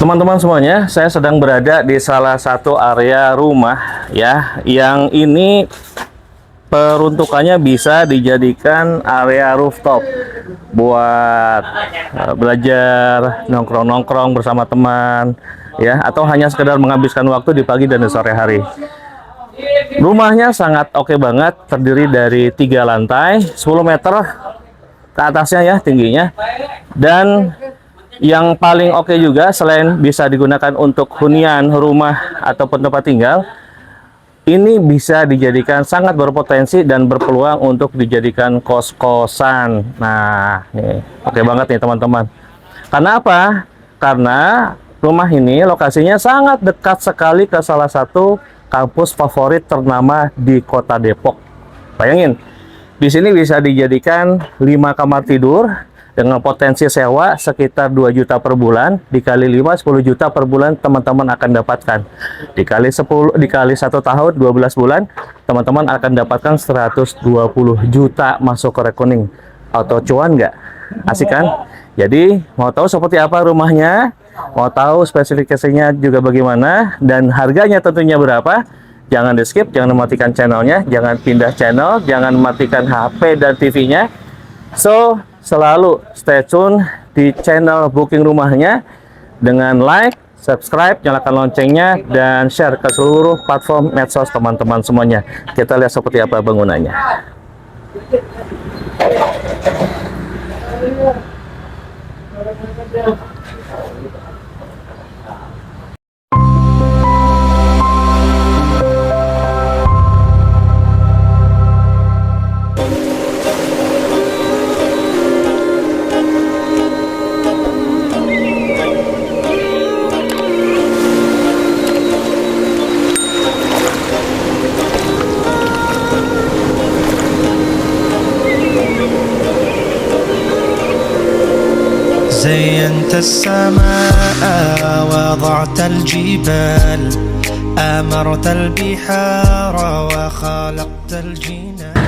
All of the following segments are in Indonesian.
Teman-teman semuanya, saya sedang berada di salah satu area rumah ya, yang ini peruntukannya bisa dijadikan area rooftop buat belajar, nongkrong-nongkrong bersama teman ya, atau hanya sekedar menghabiskan waktu di pagi dan di sore hari. Rumahnya sangat oke banget, terdiri dari 3 lantai, 10 meter ke atasnya ya tingginya, dan yang paling oke juga, selain bisa digunakan untuk hunian rumah ataupun tempat tinggal, ini bisa dijadikan sangat berpotensi dan berpeluang untuk dijadikan kos-kosan. Nah, nih, oke banget nih teman-teman. Karena apa? Karena rumah ini lokasinya sangat dekat sekali ke salah satu kampus favorit ternama di Kota Depok. Bayangin, di sini bisa dijadikan 5 kamar tidur dengan potensi sewa sekitar 2 juta per bulan, dikali 5, 10 juta per bulan teman-teman akan dapatkan. Dikali 1 tahun, 12 bulan, teman-teman akan dapatkan 120 juta masuk ke rekening. Auto cuan nggak? Asik kan? Jadi, mau tahu seperti apa rumahnya? Mau tahu spesifikasinya juga bagaimana? Dan harganya tentunya berapa? Jangan di-skip, jangan mematikan channelnya, jangan pindah channel, jangan matikan HP dan TV-nya. So, selalu stay tune di channel Booking Rumahnya dengan like, subscribe, nyalakan loncengnya, dan share ke seluruh platform medsos teman-teman semuanya. Kita lihat seperti apa bangunannya. زينت السماء وضعت الجبال أمرت البحار وخلقت الجنان.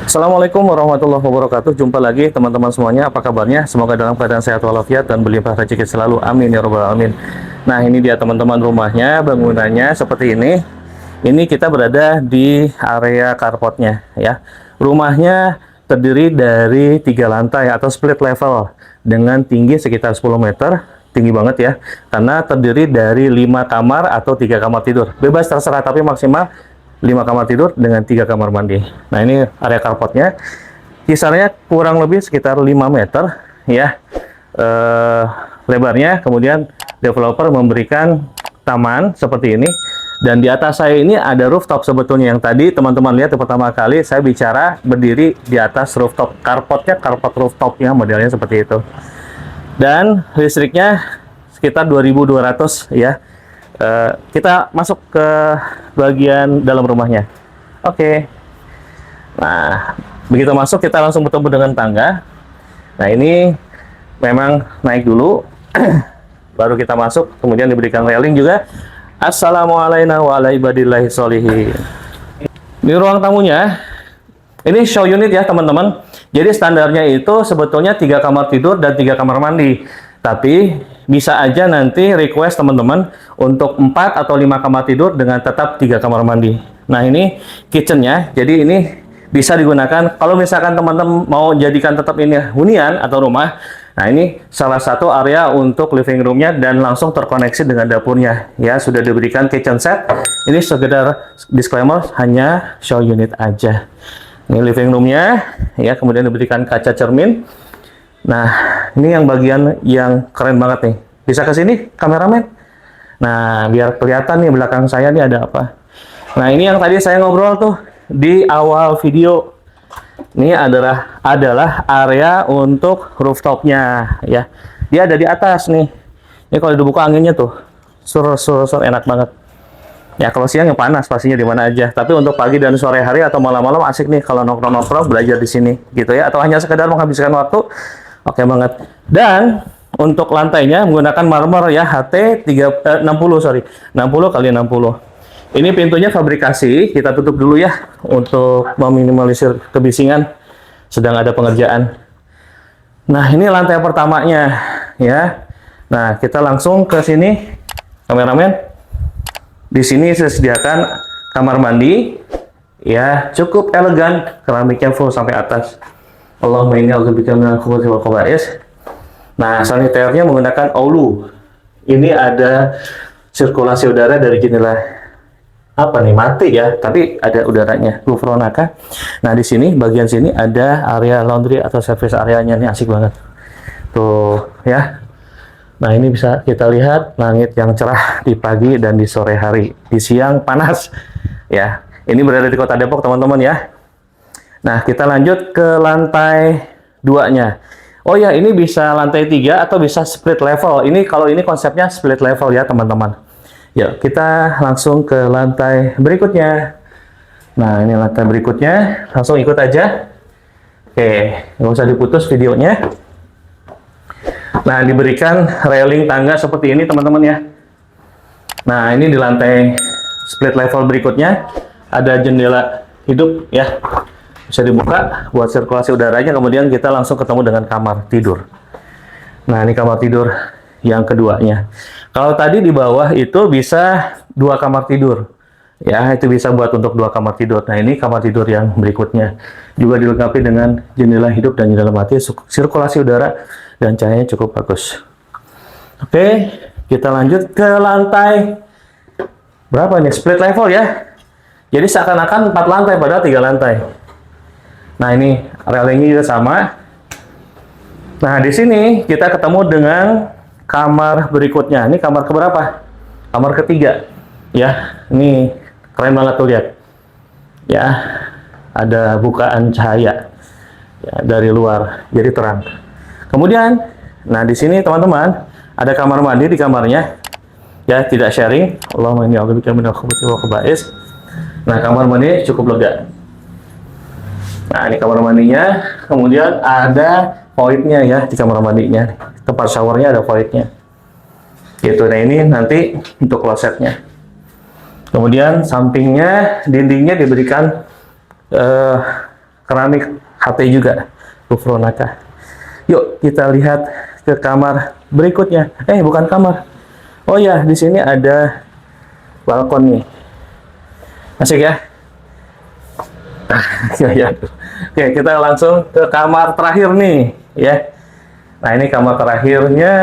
Assalamualaikum warahmatullahi wabarakatuh. Jumpa lagi teman-teman semuanya. Apa kabarnya? Semoga dalam keadaan sehat walafiat dan berlimpah rezeki selalu. Amin ya rabbal alamin. Nah, ini dia teman-teman rumahnya, bangunannya seperti ini. Ini kita berada di area carportnya ya. Rumahnya terdiri dari 3 lantai atau split level dengan tinggi sekitar 10 meter, tinggi banget ya, karena terdiri dari 5 kamar atau 3 kamar tidur. Bebas terserah, tapi maksimal 5 kamar tidur dengan 3 kamar mandi. Nah, ini area carportnya, kisarannya kurang lebih sekitar 5 meter ya lebarnya. Kemudian developer memberikan taman seperti ini. Dan di atas saya ini ada rooftop sebetulnya, yang tadi teman-teman lihat pertama kali saya bicara berdiri di atas rooftop. Carportnya carport rooftopnya modelnya seperti itu. Dan listriknya sekitar 2.200 ya. Kita masuk ke bagian dalam rumahnya. Oke. Nah, begitu masuk kita langsung bertemu dengan tangga. Nah, ini memang naik dulu baru kita masuk, kemudian diberikan railing juga. Assalamualaikum warahmatullahi wabarakatuh. Di ruang tamunya, ini show unit ya teman-teman. Jadi standarnya itu sebetulnya 3 kamar tidur dan 3 kamar mandi. Tapi bisa aja nanti request teman-teman untuk 4 atau 5 kamar tidur dengan tetap 3 kamar mandi. Nah, ini kitchennya. Jadi ini bisa digunakan kalau misalkan teman-teman mau jadikan tetap ini hunian atau rumah. Nah, ini salah satu area untuk living roomnya dan langsung terkoneksi dengan dapurnya. Ya, sudah diberikan kitchen set. Ini sekedar disclaimer, hanya show unit aja. Ini living roomnya, ya, kemudian diberikan kaca cermin. Nah, ini yang bagian yang keren banget nih. Bisa ke sini, kameramen? Nah, biar kelihatan nih belakang saya nih ada apa. Nah, ini yang tadi saya ngobrol tuh di awal video. Ini adalah area untuk rooftopnya ya. Dia ada di atas nih. Ini kalau dibuka anginnya tuh sur enak banget. Ya, kalau siang yang panas pastinya di mana aja. Tapi untuk pagi dan sore hari atau malam-malam asik nih kalau nongkrong-nongkrong belajar di sini gitu ya, atau hanya sekedar menghabiskan waktu. Oke banget. Dan untuk lantainya menggunakan marmer ya, HT 60 kali 60. Ini pintunya fabrikasi, kita tutup dulu ya untuk meminimalisir kebisingan sedang ada pengerjaan. Nah, ini lantai pertamanya ya. Nah, kita langsung ke sini, kameramen. Di sini saya sediakan kamar mandi, ya cukup elegan, keramiknya full sampai atas. Allahumma inni a'udzubika minal khubuthi wal khaba'is. Nah, saniternya menggunakan Oulu. Ini ada sirkulasi udara dari jendela apa nih, mati ya, tapi ada udaranya, Gufronaka. Nah, di sini bagian sini ada area laundry atau service areanya, nih asik banget tuh ya. Nah, ini bisa kita lihat langit yang cerah di pagi dan di sore hari, di siang panas ya. Ini berada di Kota Depok, teman-teman ya. Nah, kita lanjut ke lantai 2-nya. Oh ya, ini bisa lantai 3 atau bisa split level. Ini kalau ini konsepnya split level ya, teman-teman. Yuk, kita langsung ke lantai berikutnya. Nah, ini lantai berikutnya. Langsung ikut aja. Oke, nggak usah diputus videonya. Nah, diberikan railing tangga seperti ini, teman-teman ya. Nah, ini di lantai split level berikutnya ada jendela hidup ya. Bisa dibuka buat sirkulasi udaranya, kemudian kita langsung ketemu dengan kamar tidur. Nah, ini kamar tidur yang keduanya. Kalau tadi di bawah itu bisa 2 kamar tidur. Ya, itu bisa buat untuk 2 kamar tidur. Nah, ini kamar tidur yang berikutnya. Juga dilengkapi dengan jendela hidup dan jendela mati, sirkulasi udara, dan cahayanya cukup bagus. Oke, kita lanjut ke lantai berapa nih? Split level ya. Jadi seakan-akan 4 lantai, padahal 3 lantai. Nah, ini railingnya juga sama. Nah, di sini kita ketemu dengan kamar berikutnya. Ini kamar keberapa? Kamar ketiga. Ya, ini keren banget tuh, lihat. Ya, ada bukaan cahaya ya, dari luar, jadi terang. Kemudian, nah di sini teman-teman ada kamar mandi di kamarnya. Ya, tidak sharing. Allahumma inni a'udzubika minal khubuthi wal khaba'is. Nah, kamar mandi cukup lega. Nah, ini kamar mandinya, kemudian ada voidnya ya di kamar mandinya. Tempat showernya ada voidnya. Gitu, nah ini nanti untuk klosetnya. Kemudian sampingnya, dindingnya diberikan keramik HT juga, Gufronaka. Yuk kita lihat ke kamar berikutnya. Bukan kamar. Oh ya, di sini ada balkon nih. Asik ya? Ya. Oke, kita langsung ke kamar terakhir nih, ya. Nah, ini kamar terakhirnya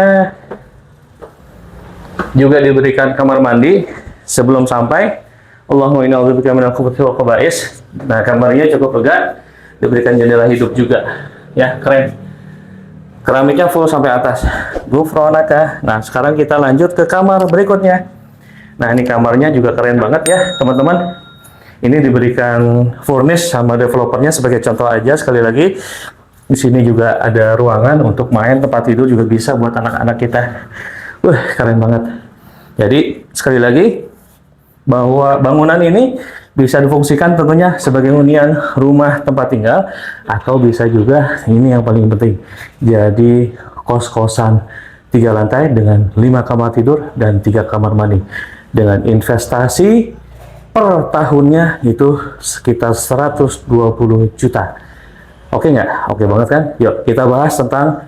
juga diberikan kamar mandi. Sebelum sampai, Allahumma inni a'udzubika minal khubuthi wal khaba'is. Nah, kamarnya cukup lega, diberikan jendela hidup juga, ya, keren. Keramiknya full sampai atas, Gufronaka. Nah, sekarang kita lanjut ke kamar berikutnya. Nah, ini kamarnya juga keren banget ya, teman-teman. Ini diberikan furnish sama developernya sebagai contoh aja. Sekali lagi, di sini juga ada ruangan untuk main, tempat tidur juga bisa buat anak-anak kita. Keren banget. Jadi, sekali lagi, bahwa bangunan ini bisa difungsikan tentunya sebagai hunian rumah tempat tinggal, atau bisa juga, ini yang paling penting, jadi kos-kosan 3 lantai dengan 5 kamar tidur dan 3 kamar mandi. Dengan investasi per tahunnya itu sekitar 120 juta. Oke nggak? Oke banget kan? Yuk kita bahas tentang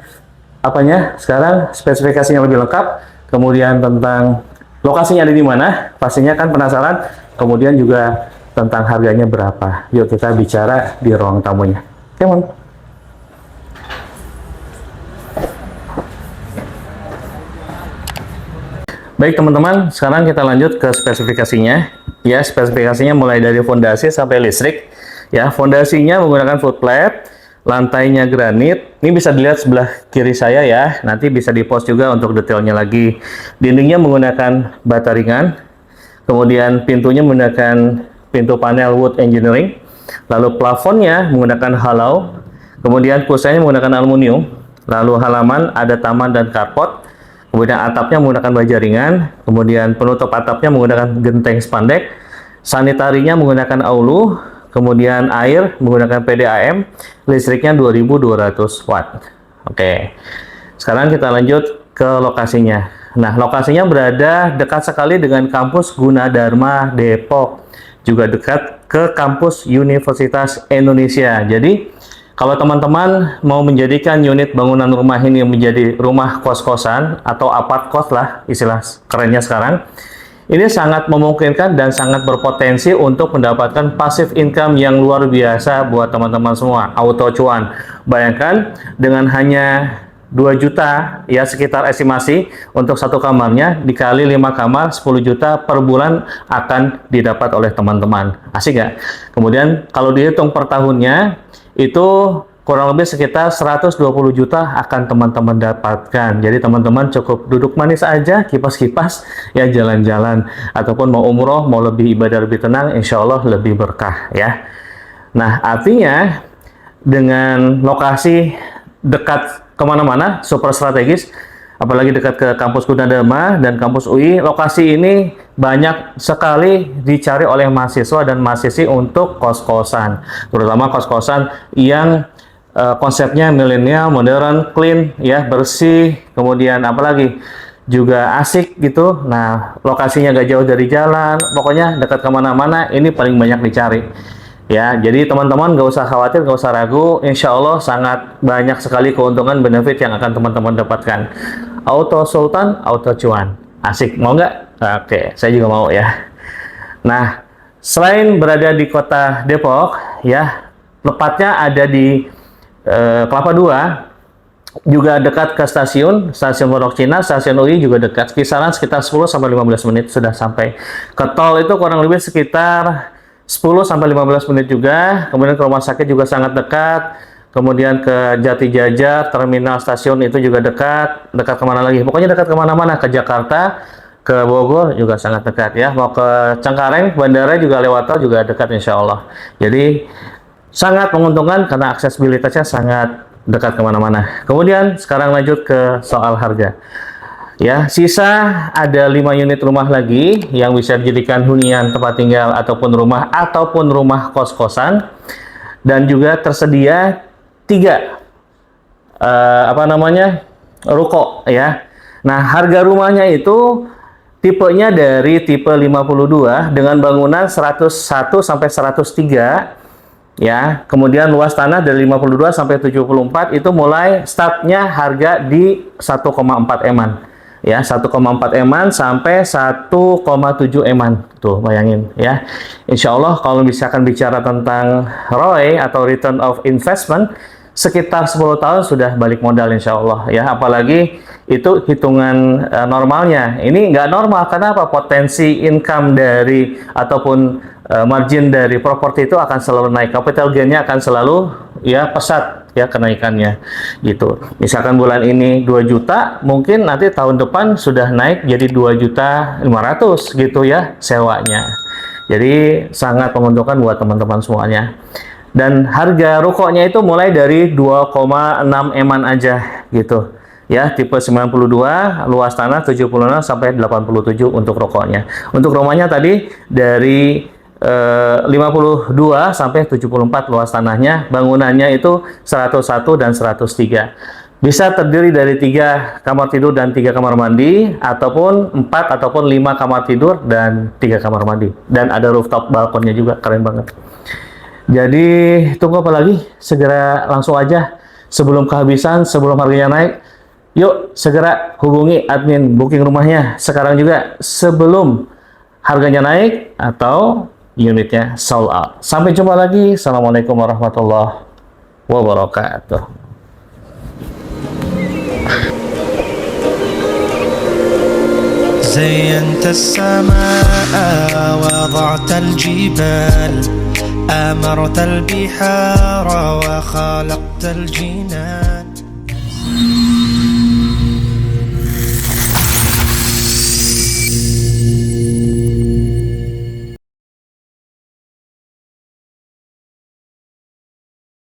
apanya sekarang, spesifikasinya lebih lengkap, kemudian tentang lokasinya ada di mana, pastinya kan penasaran, kemudian juga tentang harganya berapa. Yuk kita bicara di ruang tamunya. Come on. Baik teman-teman, sekarang kita lanjut ke spesifikasinya. Ya, spesifikasinya mulai dari fondasi sampai listrik. Ya, fondasinya menggunakan foot plate, lantainya granit. Ini bisa dilihat sebelah kiri saya ya. Nanti bisa di-post juga untuk detailnya lagi. Dindingnya menggunakan bata ringan. Kemudian pintunya menggunakan pintu panel wood engineering. Lalu plafonnya menggunakan halau. Kemudian pusanya menggunakan aluminium. Lalu halaman ada taman dan carport. Kemudian atapnya menggunakan baja ringan, kemudian penutup atapnya menggunakan genteng spandek, sanitarinya menggunakan Oulu, kemudian air menggunakan PDAM, listriknya 2200 watt. Oke, sekarang kita lanjut ke lokasinya. Nah, lokasinya berada dekat sekali dengan kampus Gunadarma Depok, juga dekat ke kampus Universitas Indonesia. Jadi, Kalau teman-teman mau menjadikan unit bangunan rumah ini menjadi rumah kos-kosan atau apart kos lah istilah kerennya sekarang, ini sangat memungkinkan dan sangat berpotensi untuk mendapatkan passive income yang luar biasa buat teman-teman semua, auto cuan. Bayangkan dengan hanya 2 juta ya sekitar estimasi untuk satu kamarnya dikali 5 kamar 10 juta per bulan akan didapat oleh teman-teman. Asik nggak? Kemudian kalau dihitung per tahunnya itu kurang lebih sekitar 120 juta akan teman-teman dapatkan. Jadi teman-teman cukup duduk manis aja, kipas-kipas ya jalan-jalan ataupun mau umroh, mau lebih ibadah lebih tenang, insya Allah lebih berkah ya. Nah artinya dengan lokasi dekat kemana-mana, super strategis, apalagi dekat ke kampus Gunadarma dan kampus UI, lokasi ini banyak sekali dicari oleh mahasiswa dan mahasiswi untuk kos-kosan, terutama kos-kosan yang konsepnya milenial, modern, clean, ya bersih, kemudian apalagi juga asik gitu. Nah lokasinya gak jauh dari jalan, pokoknya dekat kemana-mana, ini paling banyak dicari. Ya, jadi teman-teman gak usah khawatir, gak usah ragu, insya Allah sangat banyak sekali keuntungan benefit yang akan teman-teman dapatkan. Auto sultan, auto cuan. Asik, mau nggak? Oke, saya juga mau ya. Nah, selain berada di kota Depok, ya, tepatnya ada di Kelapa II, juga dekat ke stasiun Pondok Cina, stasiun UI juga dekat, kisaran sekitar 10-15 menit sudah sampai. Ke tol itu kurang lebih sekitar 10-15 menit juga, kemudian ke rumah sakit juga sangat dekat, kemudian ke Jati Jajar, terminal stasiun itu juga dekat, dekat kemana lagi? Pokoknya dekat kemana-mana, ke Jakarta, ke Bogor juga sangat dekat ya, mau ke Cengkareng, bandara juga lewat tol juga dekat insya Allah. Jadi sangat menguntungkan karena aksesibilitasnya sangat dekat kemana-mana. Kemudian sekarang lanjut ke soal harga. Ya, sisa ada 5 unit rumah lagi yang bisa dijadikan hunian tempat tinggal ataupun rumah kos-kosan, dan juga tersedia 3 ruko ya. Nah, harga rumahnya itu tipenya dari tipe 52 dengan bangunan 101 sampai 103 ya. Kemudian luas tanah dari 52 sampai 74 itu mulai startnya harga di 1,4 eman. Ya, 1,4 eman sampai 1,7 eman. Tuh, bayangin ya. Insya Allah kalau misalkan bicara tentang ROI atau return of investment, sekitar 10 tahun sudah balik modal insya Allah ya. Apalagi itu hitungan normalnya. Ini nggak normal, karena apa? Potensi income dari ataupun margin dari properti itu akan selalu naik. Capital gain-nya akan selalu ya pesat ya kenaikannya gitu. Misalkan bulan ini 2 juta, mungkin nanti tahun depan sudah naik jadi 2.500.000 gitu ya sewanya. Jadi sangat menguntungkan buat teman-teman semuanya. Dan harga rukonya itu mulai dari 2,6 eman aja gitu. Ya, tipe 92, luas tanah 76 sampai 87 untuk rukonya. Untuk rumahnya tadi dari 52 sampai 74 luas tanahnya, bangunannya itu 101 dan 103. Bisa terdiri dari 3 kamar tidur dan 3 kamar mandi, ataupun 4 ataupun 5 kamar tidur dan 3 kamar mandi. Dan ada rooftop balkonnya juga, keren banget. Jadi tunggu apa lagi? Segera langsung aja sebelum kehabisan, sebelum harganya naik. Yuk segera hubungi admin booking rumahnya sekarang juga sebelum harganya naik atau unitnya sold out. Sampai jumpa lagi. Assalamualaikum warahmatullahi wabarakatuh. زينت السماء وضعت الجبال أمرت البحار وخلقت الجنان